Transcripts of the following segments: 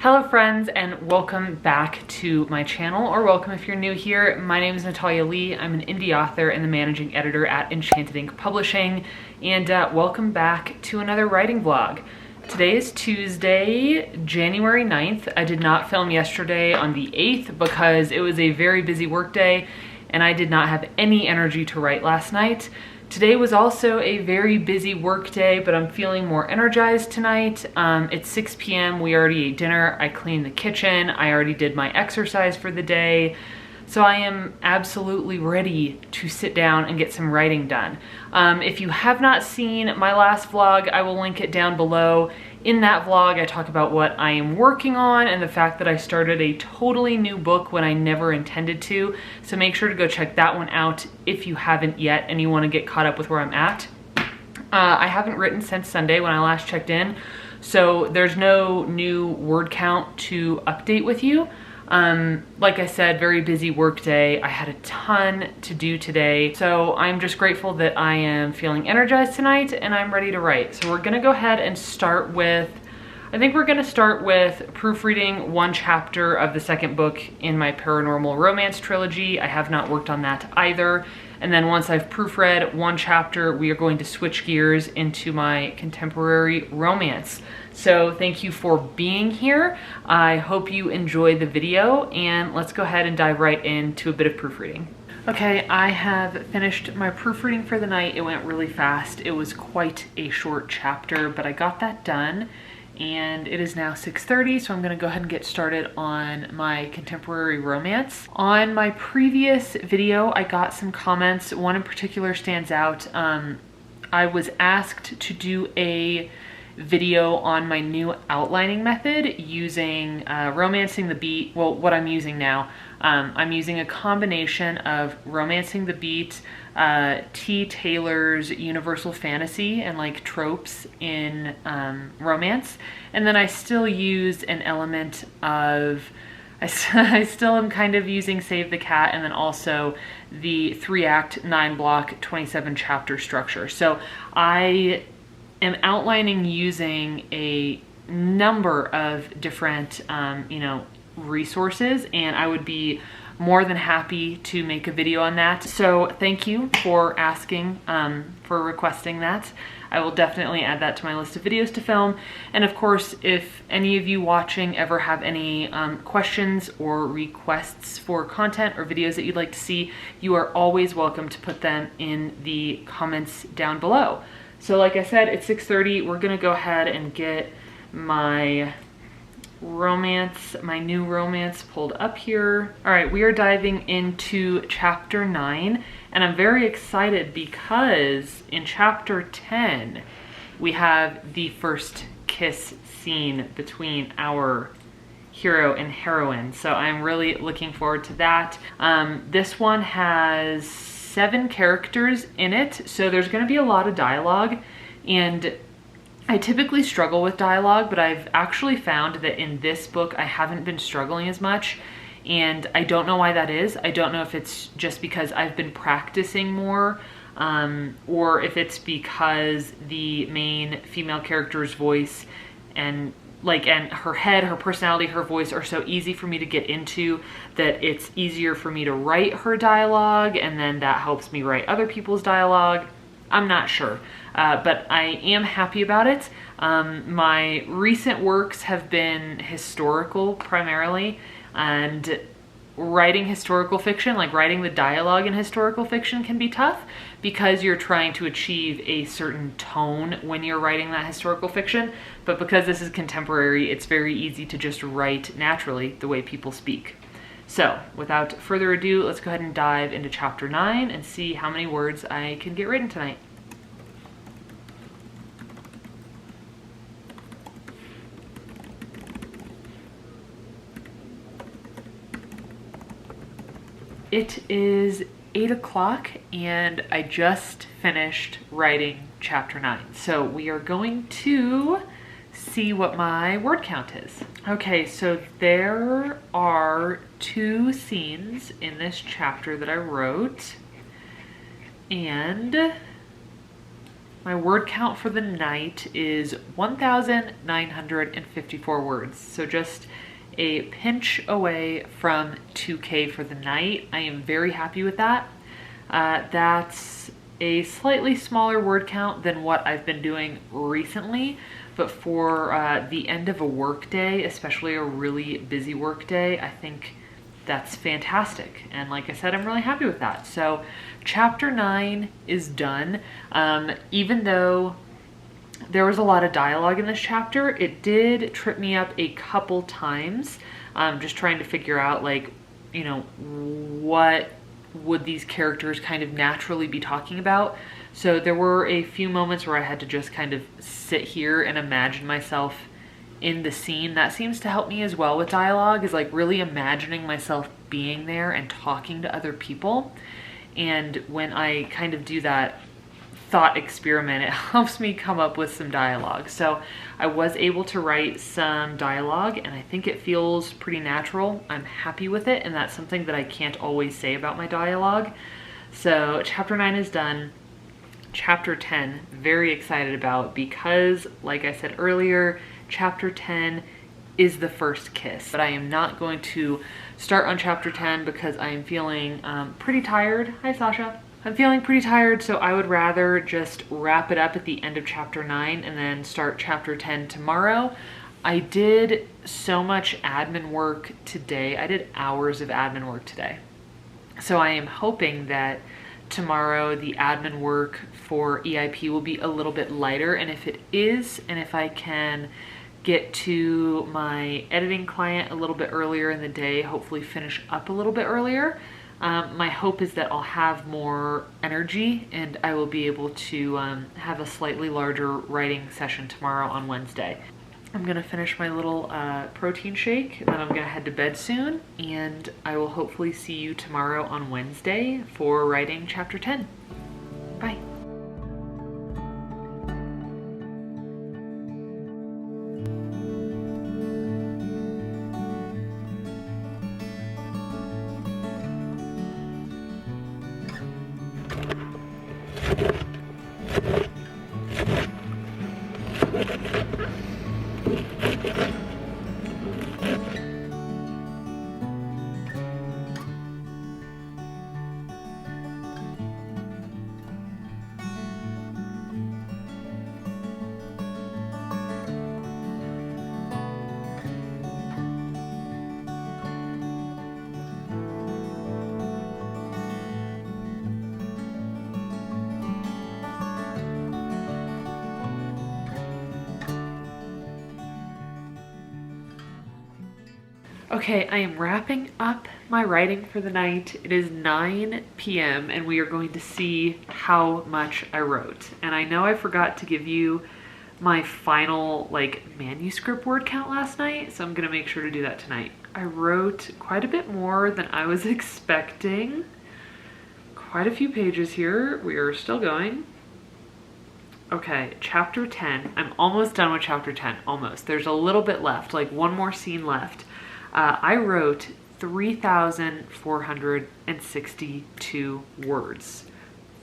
Hello friends, and welcome back to my channel, or welcome if you're new here. My name is Natalia Leigh. I'm an indie author and the managing editor at Enchanted Ink Publishing, and welcome back to another writing vlog. Today is Tuesday, January 9th. I did not film yesterday on the 8th because it was a very busy work day and I did not have any energy to write last night. Today was also a very busy work day, but I'm feeling more energized tonight. It's 6 p.m. We already ate dinner. I cleaned the kitchen. I already did my exercise for the day. So I am absolutely ready to sit down and get some writing done. If you have not seen my last vlog, I will link it down below. In that vlog, I talk about what I am working on and the fact that I started a totally new book when I never intended to. So make sure to go check that one out if you haven't yet and you want to get caught up with where I'm at. I haven't written since Sunday when I last checked in, so there's no new word count to update with you. Like I said, very busy work day. I had a ton to do today. So I'm just grateful that I am feeling energized tonight and I'm ready to write. So we're gonna go ahead and start with, I think we're gonna start with proofreading one chapter of the second book in my paranormal romance trilogy. I have not worked on that either. And then once I've proofread one chapter, we are going to switch gears into my contemporary romance. So thank you for being here. I hope you enjoy the video, and let's go ahead and dive right into a bit of proofreading. Okay, I have finished my proofreading for the night. It went really fast. It was quite a short chapter, but I got that done. And it is now 6:30, so I'm gonna go ahead and get started on my contemporary romance. On my previous video, I got some comments. One in particular stands out. I was asked to do a video on my new outlining method using Romancing the Beat. Well, what I'm using now. I'm using a combination of Romancing the Beat, T. Taylor's Universal Fantasy and like tropes in romance. And then I still use an element of, I still am kind of using Save the Cat, and then also the 3-act, 9-block, 27-chapter structure. So I am outlining using a number of different, resources, and I would be more than happy to make a video on that. So thank you for asking, for requesting that. I will definitely add that to my list of videos to film. And of course, if any of you watching ever have any questions or requests for content or videos that you'd like to see, you are always welcome to put them in the comments down below. So like I said, it's 6:30. We're gonna go ahead and get my romance, my new romance pulled up here. All right, we are diving into chapter 9, and I'm very excited because in chapter 10, we have the first kiss scene between our hero and heroine. So I'm really looking forward to that. This one has 7 characters in it, so there's gonna be a lot of dialogue, and I typically struggle with dialogue, but I've actually found that in this book, I haven't been struggling as much, and I don't know why that is. I don't know if it's just because I've been practicing more, or if it's because the main female character's voice and her head, her personality, her voice are so easy for me to get into that it's easier for me to write her dialogue, and then that helps me write other people's dialogue. I'm not sure, but I am happy about it. My recent works have been historical primarily, and writing historical fiction, like writing the dialogue in historical fiction, can be tough because you're trying to achieve a certain tone when you're writing that historical fiction. But because this is contemporary, it's very easy to just write naturally the way people speak. So without further ado, let's go ahead and dive into chapter 9 and see how many words I can get written tonight. It is 8 o'clock and I just finished writing chapter 9. So we are going to see what my word count is. Okay, so there are 2 scenes in this chapter that I wrote, and My word count for the night is 1,954 words. So just a pinch away from 2K for the night. I am very happy with that. That's a slightly smaller word count than what I've been doing recently, but for the end of a work day, especially a really busy work day, I think that's fantastic. And like I said, I'm really happy with that. So chapter 9 is done. Even though there was a lot of dialogue in this chapter, it did trip me up a couple times. Just trying to figure out, like, you know, what would these characters kind of naturally be talking about. So there were a few moments where I had to just kind of sit here and imagine myself in the scene. That seems to help me as well with dialogue, is like really imagining myself being there and talking to other people. And when I kind of do that thought experiment, it helps me come up with some dialogue. So I was able to write some dialogue, and I think it feels pretty natural. I'm happy with it, and that's something that I can't always say about my dialogue. So chapter 9 is done. Chapter 10, very excited about, because like I said earlier, chapter 10 is the first kiss. But I am not going to start on chapter 10 because I am feeling pretty tired. Hi, Sasha. I'm feeling pretty tired, so I would rather just wrap it up at the end of chapter 9 and then start chapter 10 tomorrow. I did so much admin work today. I did hours of admin work today. So I am hoping that tomorrow the admin work for EIP will be a little bit lighter, and if it is, and if I can get to my editing client a little bit earlier in the day, hopefully finish up a little bit earlier, my hope is that I'll have more energy and I will be able to have a slightly larger writing session tomorrow on Wednesday. I'm gonna finish my little protein shake, and then I'm gonna head to bed soon, and I will hopefully see you tomorrow on Wednesday for writing chapter 10. Bye. Okay, I am wrapping up my writing for the night. It is 9 p.m. and we are going to see how much I wrote. And I know I forgot to give you my final manuscript word count last night, so I'm gonna make sure to do that tonight. I wrote quite a bit more than I was expecting. Quite a few pages here. We are still going. Okay, chapter 10. I'm almost done with chapter 10, almost. There's a little bit left, like one more scene left. I wrote 3,462 words,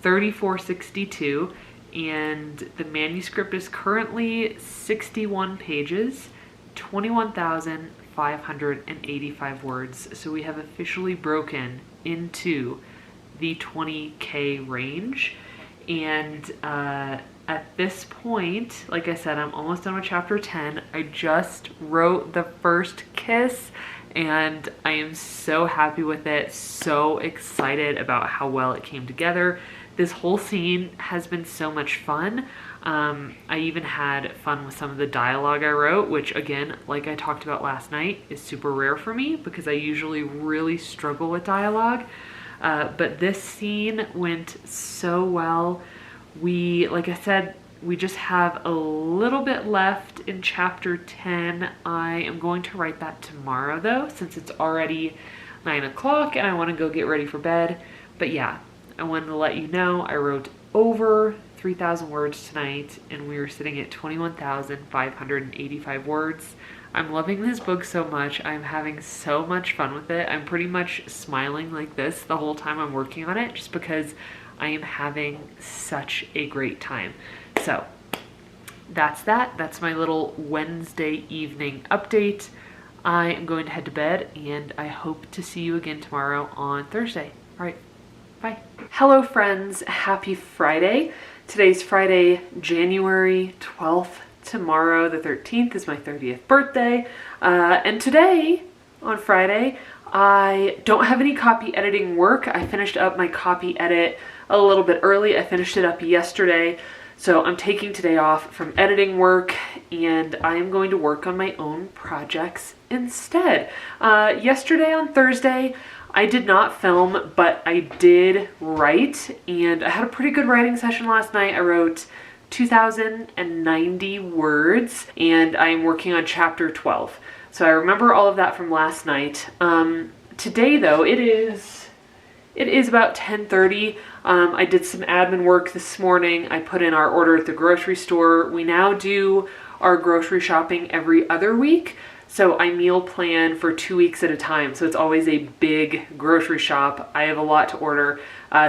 3,462, and the manuscript is currently 61 pages, 21,585 words. So we have officially broken into the 20K range. And at this point, like I said, I'm almost done with chapter 10. I just wrote the first kiss and I am so happy with it, so excited about how well it came together. This whole scene has been so much fun. I even had fun with some of the dialogue I wrote, which again, like I talked about last night, is super rare for me because I usually really struggle with dialogue. But this scene went so well. Like I said, we just have a little bit left in chapter 10. I am going to write that tomorrow though, since it's already 9 o'clock and I want to go get ready for bed. But yeah, I wanted to let you know I wrote over 3,000 words tonight and we were sitting at 21,585 words. I'm loving this book so much. I'm having so much fun with it. I'm pretty much smiling like this the whole time I'm working on it just because I am having such a great time. So that's that. That's my little Wednesday evening update. I am going to head to bed, and I hope to see you again tomorrow on Thursday. All right, bye. Hello friends, happy Friday. Today's Friday, January 12th. Tomorrow, the 13th, is my 30th birthday. And today, on Friday, I don't have any copy editing work. I finished up my copy edit a little bit early. I finished it up yesterday. So I'm taking today off from editing work, and I am going to work on my own projects instead. Yesterday on Thursday, I did not film, but I did write, and I had a pretty good writing session last night. I wrote 2,090 words, and I am working on chapter 12. So I remember all of that from last night. Today though, it is about 10:30. I did some admin work this morning. I put in our order at the grocery store. We now do our grocery shopping every other week. So I meal plan for 2 weeks at a time. So it's always a big grocery shop. I have a lot to order.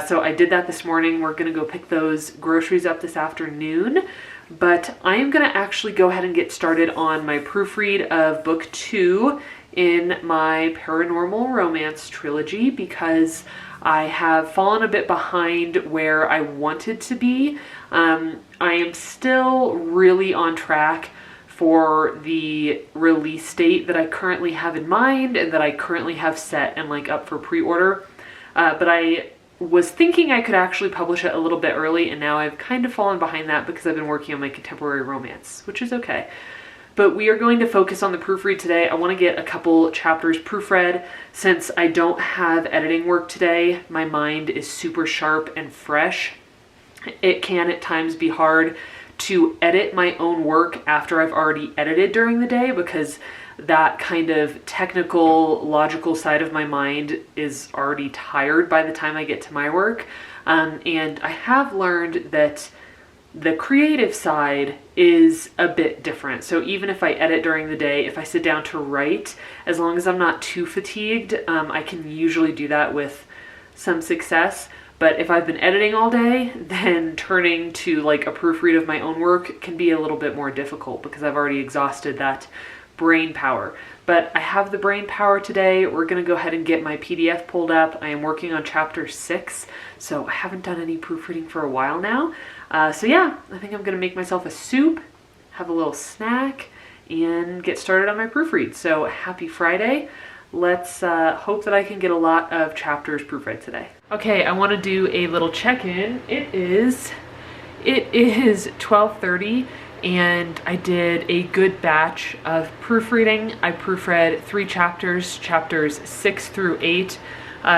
So I did that this morning. We're gonna go pick those groceries up this afternoon. But I am gonna actually go ahead and get started on my proofread of book 2 in my paranormal romance trilogy, because I have fallen a bit behind where I wanted to be. I am still really on track for the release date that I currently have in mind and that I currently have set and like up for pre-order. But I was thinking I could actually publish it a little bit early, and now I've kind of fallen behind that because I've been working on my contemporary romance, which is okay. But we are going to focus on the proofread today. I want to get a couple chapters proofread. Since I don't have editing work today, my mind is super sharp and fresh. It can at times be hard to edit my own work after I've already edited during the day, because that kind of technical, logical side of my mind is already tired by the time I get to my work. And I have learned that the creative side is a bit different. So even if I edit during the day, if I sit down to write, as long as I'm not too fatigued, I can usually do that with some success. But if I've been editing all day, then turning to like a proofread of my own work can be a little bit more difficult because I've already exhausted that brain power. But I have the brain power today. We're gonna go ahead and get my PDF pulled up. I am working on chapter 6, so I haven't done any proofreading for a while now. So yeah, I think I'm gonna make myself a soup, have a little snack, and get started on my proofread. So happy Friday. Let's hope that I can get a lot of chapters proofread today. Okay, I wanna do a little check-in. It is 12:30. And I did a good batch of proofreading. I proofread 3 chapters, chapters 6 through 8.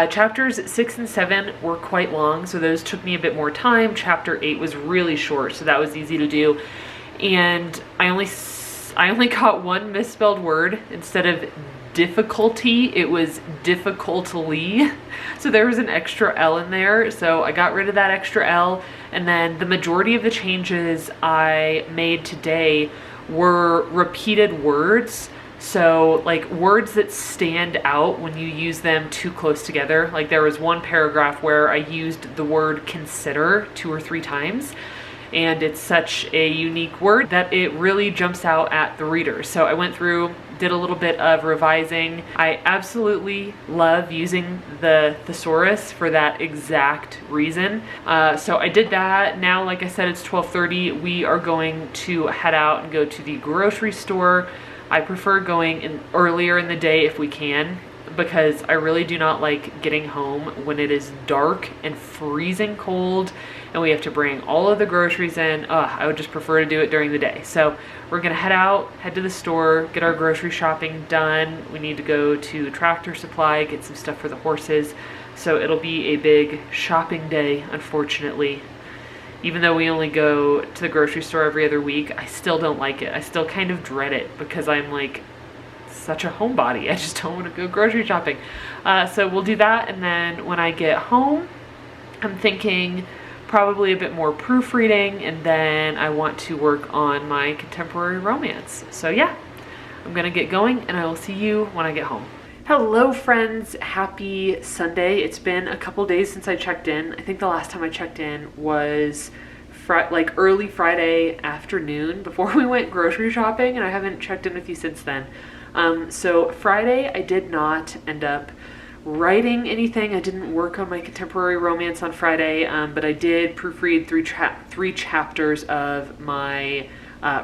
Chapters 6 and 7 were quite long, so those took me a bit more time. Chapter 8 was really short, so that was easy to do. And I only caught one misspelled word. Instead of difficulty, it was difficultly. So there was an extra L in there, so I got rid of that extra L. And then the majority of the changes I made today were repeated words. So like words that stand out when you use them too close together. Like there was one paragraph where I used the word consider 2 or 3 times. And it's such a unique word that it really jumps out at the reader. So I went through, did a little bit of revising. I absolutely love using the thesaurus for that exact reason. So I did that. Now, like I said, it's 12:30. We are going to head out and go to the grocery store. I prefer going earlier in the day if we can, because I really do not like getting home when it is dark and freezing cold and we have to bring all of the groceries in. I would just prefer to do it during the day. So we're gonna head to the store, get our grocery shopping done. We need to go to Tractor Supply, get some stuff for the horses. So it'll be a big shopping day, unfortunately. Even though we only go to the grocery store every other week, I still don't like it. I still kind of dread it because I'm like such a homebody. I just don't want to go grocery shopping. So we'll do that, and then when I get home, I'm thinking probably a bit more proofreading, and then I want to work on my contemporary romance. So yeah, I'm gonna get going, and I will see you when I get home. Hello friends, happy Sunday. It's been a couple days since I checked in. I think the last time I checked in was like early Friday afternoon before we went grocery shopping, and I haven't checked in with you since then. So Friday I did not end up writing anything. I didn't work on my contemporary romance on Friday, but I did proofread three chapters of my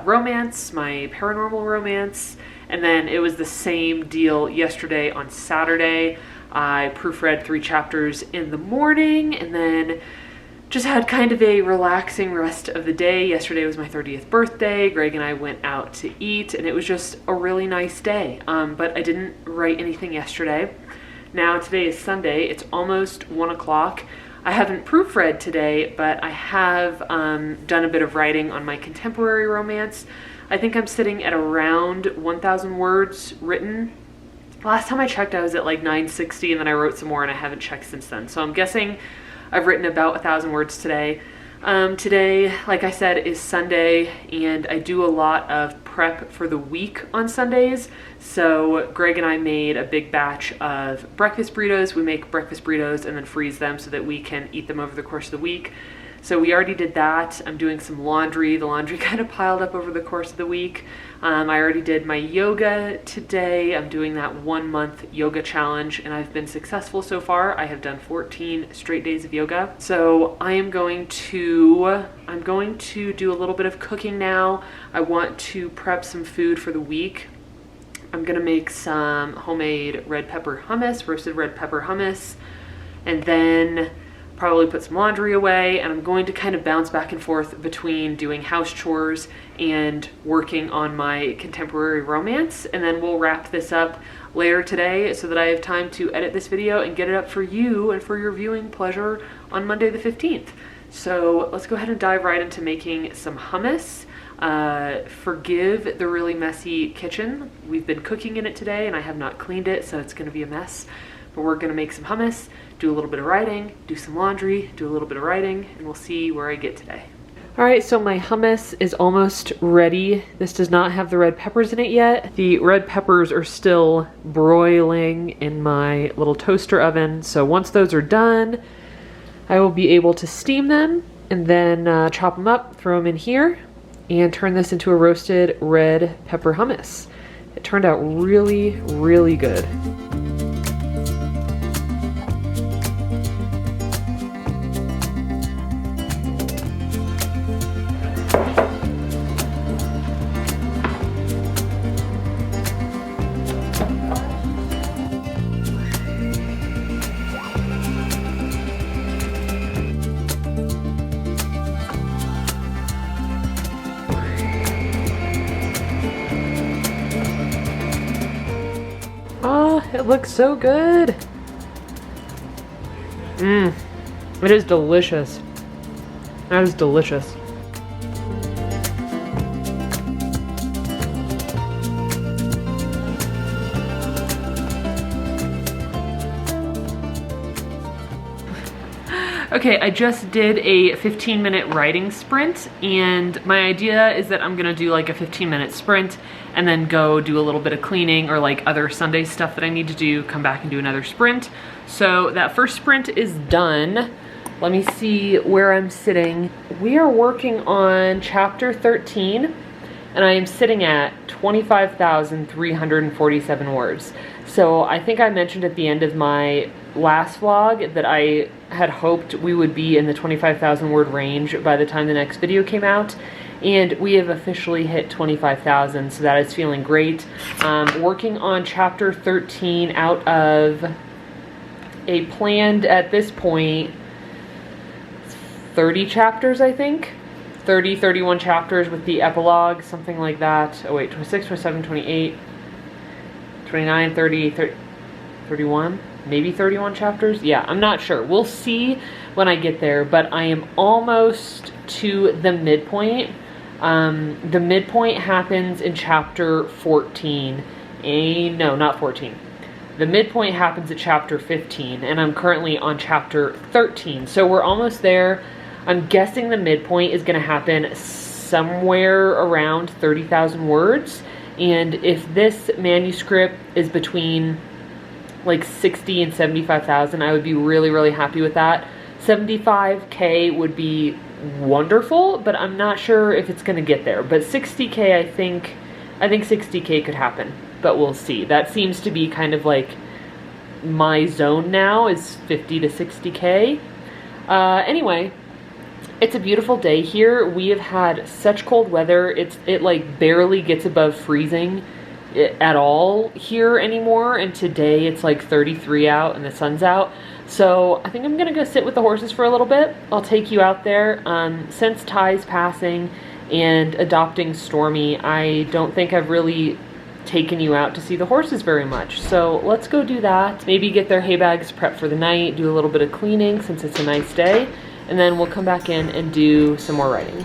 romance, my paranormal romance, and then it was the same deal yesterday on Saturday. I proofread 3 chapters in the morning and then just had kind of a relaxing rest of the day. Yesterday was my 30th birthday. Greg and I went out to eat and it was just a really nice day. But I didn't write anything yesterday. Now today is Sunday. It's almost 1 o'clock. I haven't proofread today, but I have done a bit of writing on my contemporary romance. I think I'm sitting at around 1,000 words written. Last time I checked, I was at like 960, and then I wrote some more and I haven't checked since then. So I'm guessing I've written about 1,000 words today. Today, like I said, is Sunday, and I do a lot of prep for the week on Sundays. So Greg and I made a big batch of breakfast burritos. We make breakfast burritos and then freeze them so that we can eat them over the course of the week. So we already did that. I'm doing some laundry. The laundry kind of piled up over the course of the week. I already did my yoga today. I'm doing that 1-month yoga challenge and I've been successful so far. I have done 14 straight days of yoga. So I'm going to do a little bit of cooking now. I want to prep some food for the week. I'm gonna make some homemade red pepper hummus, roasted red pepper hummus, and then probably put some laundry away, and I'm going to kind of bounce back and forth between doing house chores and working on my contemporary romance, and then we'll wrap this up later today so that I have time to edit this video and get it up for you and for your viewing pleasure on Monday the 15th. So let's go ahead and dive right into making some hummus. Forgive the really messy kitchen. We've been cooking in it today and I have not cleaned it, so it's gonna be a mess. But we're gonna make some hummus, do a little bit of writing, do some laundry, do a little bit of writing, and we'll see where I get today. All right, so my hummus is almost ready. This does not have the red peppers in it yet. The red peppers are still broiling in my little toaster oven. So once those are done, I will be able to steam them and then chop them up, throw them in here, and turn this into a roasted red pepper hummus. It turned out really, really good. Oh, it looks so good. It is delicious. That is delicious. Okay, I just did a 15-minute writing sprint, and my idea is that I'm gonna do like a 15-minute sprint and then go do a little bit of cleaning or like other Sunday stuff that I need to do, come back and do another sprint. So that first sprint is done. Let me see where I'm sitting. We are working on chapter 13, and I am sitting at 25,347 words. So I think I mentioned at the end of my last vlog that I had hoped we would be in the 25,000 word range by the time the next video came out, and we have officially hit 25,000, so that is feeling great. Working on chapter 13 out of a planned, at this point, 30 chapters, I think. 31 chapters with the epilogue, something like that. Oh wait, 26, 27, 28, 29, 30, 31? Maybe 31 chapters? Yeah, I'm not sure. We'll see when I get there, but I am almost to the midpoint. The midpoint happens in chapter 14. No, not 14. The midpoint happens at chapter 15, and I'm currently on chapter 13. So we're almost there. I'm guessing the midpoint is going to happen somewhere around 30,000 words. And if this manuscript is between like 60 and 75,000, I would be really, really happy with that. 75K would be wonderful, but I'm not sure if it's gonna get there. But 60K, I think 60K could happen, but we'll see. That seems to be kind of like my zone now, is 50 to 60K. Anyway, it's a beautiful day here. We have had such cold weather. It like barely gets above freezing at all here anymore, and today it's like 33 out and the sun's out. So I think I'm gonna go sit with the horses for a little bit. I'll take you out there. Since Ty's passing and adopting Stormy, I don't think I've really taken you out to see the horses very much. So let's go do that. Maybe get their hay bags prepped for the night, do a little bit of cleaning since it's a nice day, and then we'll come back in and do some more writing.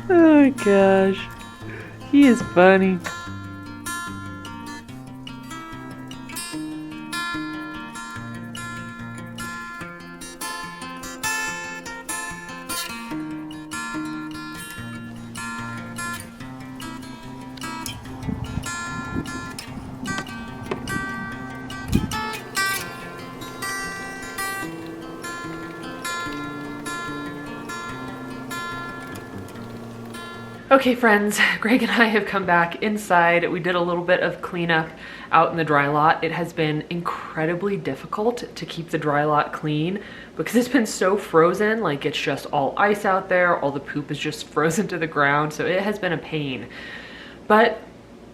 Oh gosh, he is funny. Okay friends, Greg and I have come back inside. We did a little bit of cleanup out in the dry lot. It has been incredibly difficult to keep the dry lot clean because it's been so frozen, like it's just all ice out there, all the poop is just frozen to the ground, so it has been a pain. But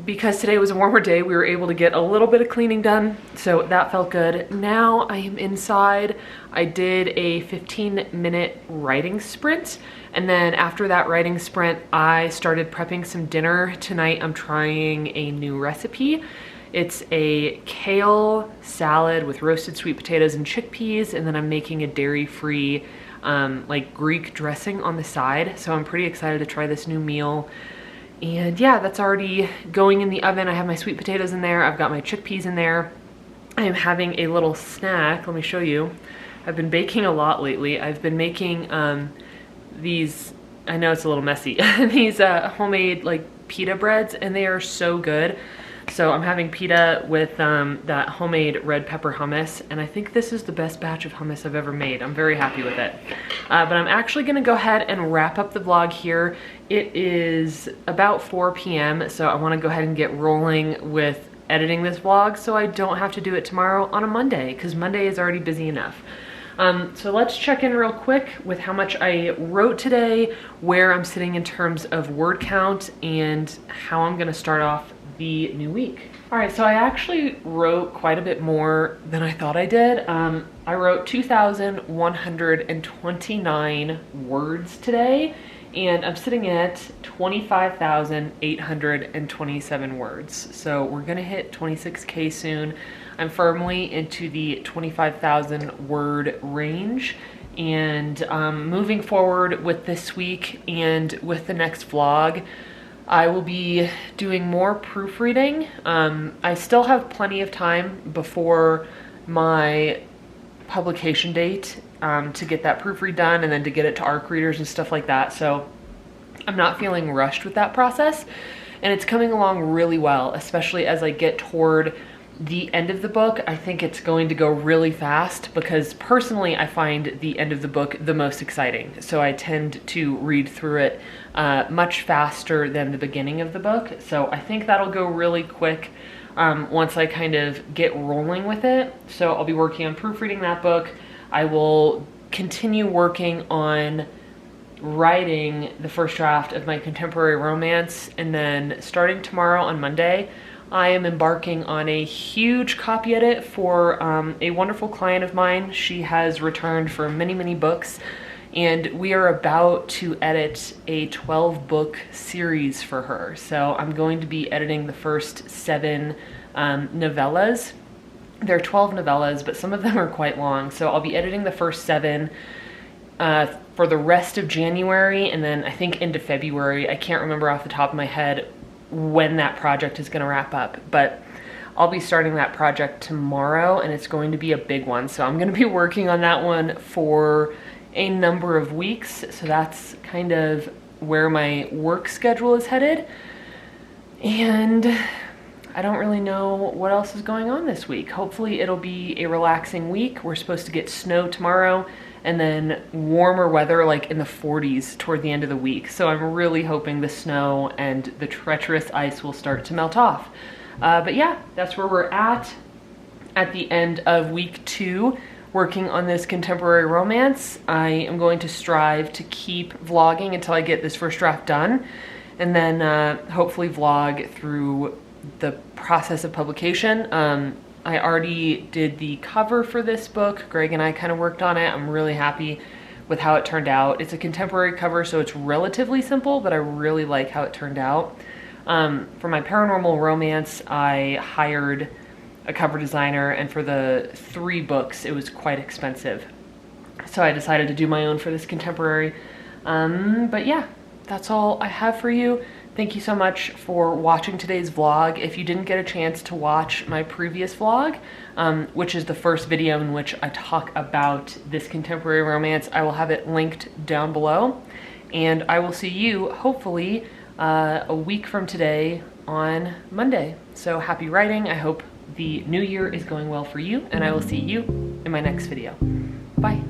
because today was a warmer day, we were able to get a little bit of cleaning done, so that felt good. Now I am inside. I did a 15-minute writing sprint, and then after that writing sprint, I started prepping some dinner. Tonight I'm trying a new recipe. It's a kale salad with roasted sweet potatoes and chickpeas, and then I'm making a dairy-free like Greek dressing on the side, so I'm pretty excited to try this new meal. And yeah, that's already going in the oven. I have my sweet potatoes in there. I've got my chickpeas in there. I am having a little snack. Let me show you. I've been baking a lot lately. I've been making these, I know it's a little messy, these homemade like pita breads, and they are so good. So I'm having pita with that homemade red pepper hummus, and I think this is the best batch of hummus I've ever made. I'm very happy with it. But I'm actually gonna go ahead and wrap up the vlog here. It is about 4 p.m., so I wanna go ahead and get rolling with editing this vlog so I don't have to do it tomorrow on a Monday, because Monday is already busy enough. So let's check in real quick with how much I wrote today, where I'm sitting in terms of word count, and how I'm gonna start off the new week. All right, so I actually wrote quite a bit more than I thought I did. I wrote 2,129 words today, and I'm sitting at 25,827 words. So we're gonna hit 26K soon. I'm firmly into the 25,000 word range, and moving forward with this week and with the next vlog, I will be doing more proofreading. I still have plenty of time before my publication date to get that proofread done and then to get it to ARC readers and stuff like that. So I'm not feeling rushed with that process, and it's coming along really well, especially as I get toward the end of the book. I think it's going to go really fast because personally I find the end of the book the most exciting. So I tend to read through it much faster than the beginning of the book. So I think that'll go really quick once I kind of get rolling with it. So I'll be working on proofreading that book. I will continue working on writing the first draft of my contemporary romance, and then starting tomorrow on Monday, I am embarking on a huge copy edit for a wonderful client of mine. She has returned for many, many books, and we are about to edit a 12-book series for her. So I'm going to be editing the first 7 novellas. There are 12 novellas, but some of them are quite long. So I'll be editing the first 7 for the rest of January, and then I think into February. I can't remember off the top of my head when that project is going to wrap up, but I'll be starting that project tomorrow, and it's going to be a big one. So I'm going to be working on that one for a number of weeks. So that's kind of where my work schedule is headed. And I don't really know what else is going on this week. Hopefully it'll be a relaxing week. We're supposed to get snow tomorrow, and then warmer weather like in the 40s toward the end of the week. So I'm really hoping the snow and the treacherous ice will start to melt off. But yeah, that's where we're at the end of week 2, working on this contemporary romance. I am going to strive to keep vlogging until I get this first draft done, and then hopefully vlog through the process of publication. I already did the cover for this book. Greg and I kind of worked on it. I'm really happy with how it turned out. It's a contemporary cover, so it's relatively simple, but I really like how it turned out. For my paranormal romance, I hired a cover designer, and for the 3 books, it was quite expensive. So I decided to do my own for this contemporary. But yeah, that's all I have for you. Thank you so much for watching today's vlog. If you didn't get a chance to watch my previous vlog, which is the first video in which I talk about this contemporary romance, I will have it linked down below. And I will see you, hopefully, a week from today on Monday. So happy writing. I hope the new year is going well for you, and I will see you in my next video. Bye.